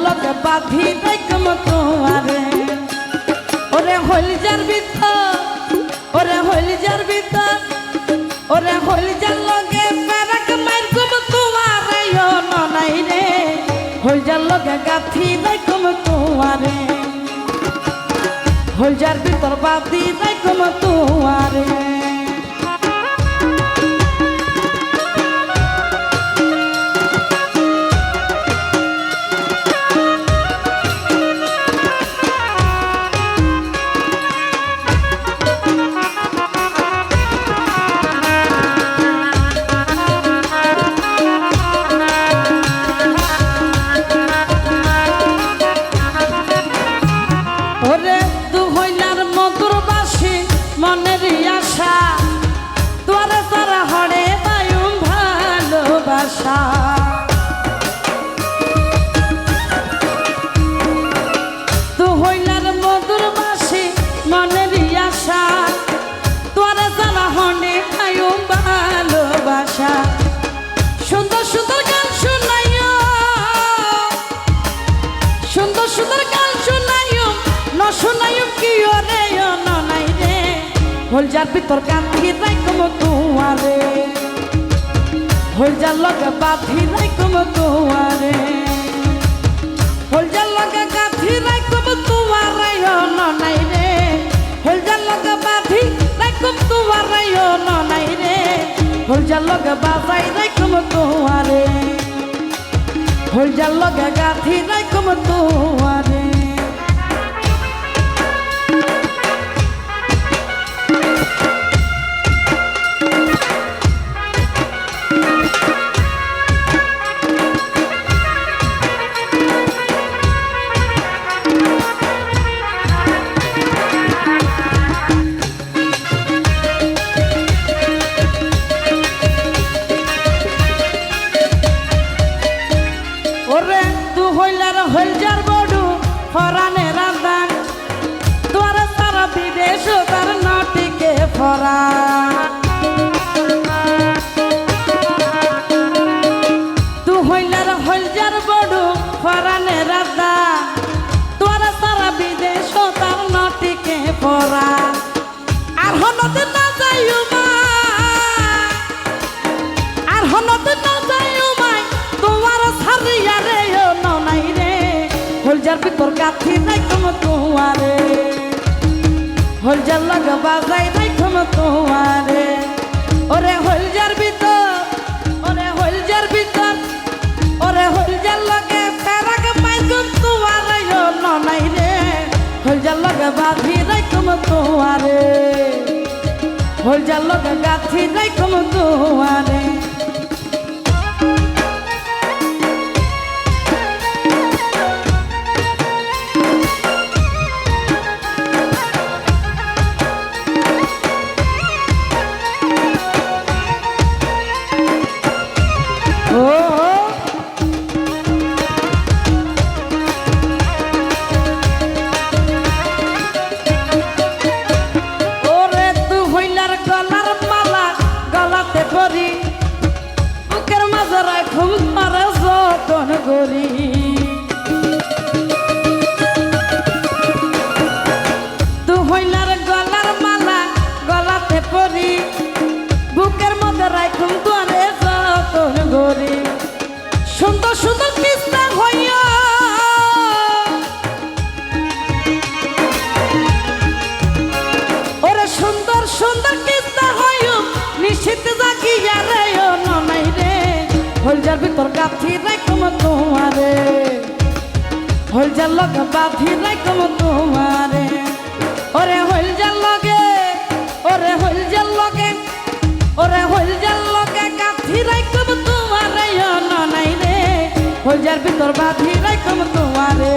লগে বাঁধি রাইকম তোমারে ওরে হলজার ভিতর ওরে হলজার ভিতর ওরে হলজার লগে পেরাক মারকুম তোমারে ও ননাই রে হলজার লগে গাথি রাইকম তোমারে হলজার ভিতর বাঁধি রাইকম তোমারে ওরে তু হইলার মধুর বাসি মনের আশা তোরে সারা হরে বায়ুম ভালোবাসা তু হইলার মধুর বাসি মনের আশা তোরে সারা হরে বায়ুম ভালোবাসা সুন্দর সুন্দর গান শুনাইও সুন্দর সুন্দর গান শুনাইও শোনাইম কি ওরে ননাই রে হলজার ভিতর গাঁথি রাইকম তোমারে হলজার লগে বাঁধি রাইকম তোমারে হলজার লগে গাঁথি রাইকম তোমারে ননাই রে হলজার লগে বাঁধি রাইকম তোমারে ননাই রে হলজার লগে বাজাই রাইকম তোমারে হলজার লগে গাঁথি রাইকম তোমারে ওরে তু হইলার হলজার বড়ু ফরানে রাধান তোর সারা বিদেশ তার নাটিকে ফরা তু হইলার হলজার বড়ু ফরানে রাধা তোর সারা বিদেশ তার নাটিকে ফরা আর হনতে না যাইও মা আর হনতে না যাইও মাই তোমার সারিয়া রে ও ননাই রে হলজার ভিতর গাথি রাইকম তোমারে হলজার লগে বাজাই রাইকম তোমারে ওরে হলজার ভিতর ওরে হলজার ভিতর ওরে হলজার লগে পেরাক মাইকুম তোমারে ও ননাই রে হলজার লগে বাঁধি রাইকম তোমারে হলজার লগে গাথি রাইকম তোমারে ওরে তু হইলার গলার মালা গলাতে পরি বুকের মাঝে রাখুম মারে যতন করি তু হইলার গলার মালা গলাতে পরি বুকের মধ্যে রাখুম তোরে যতন করি সুন্দর সুন্দর কিস্তা হইয়া ওরে সুন্দর সুন্দর কিস্তা হইও নিশ্চিত জাগিয়া রে ও ননাই রে হলজার ভিতর গাথি রাইকম তোমারে হলজার লগে বাঁধি রাইকম তোমারে ওরে হলজার লগে ওরে হলজার লগে ওরে হলজার লগে গাথি রাইকম তোমারে ও ননাই রে হলজার ভিতর বাঁধি রাইকম তোমারে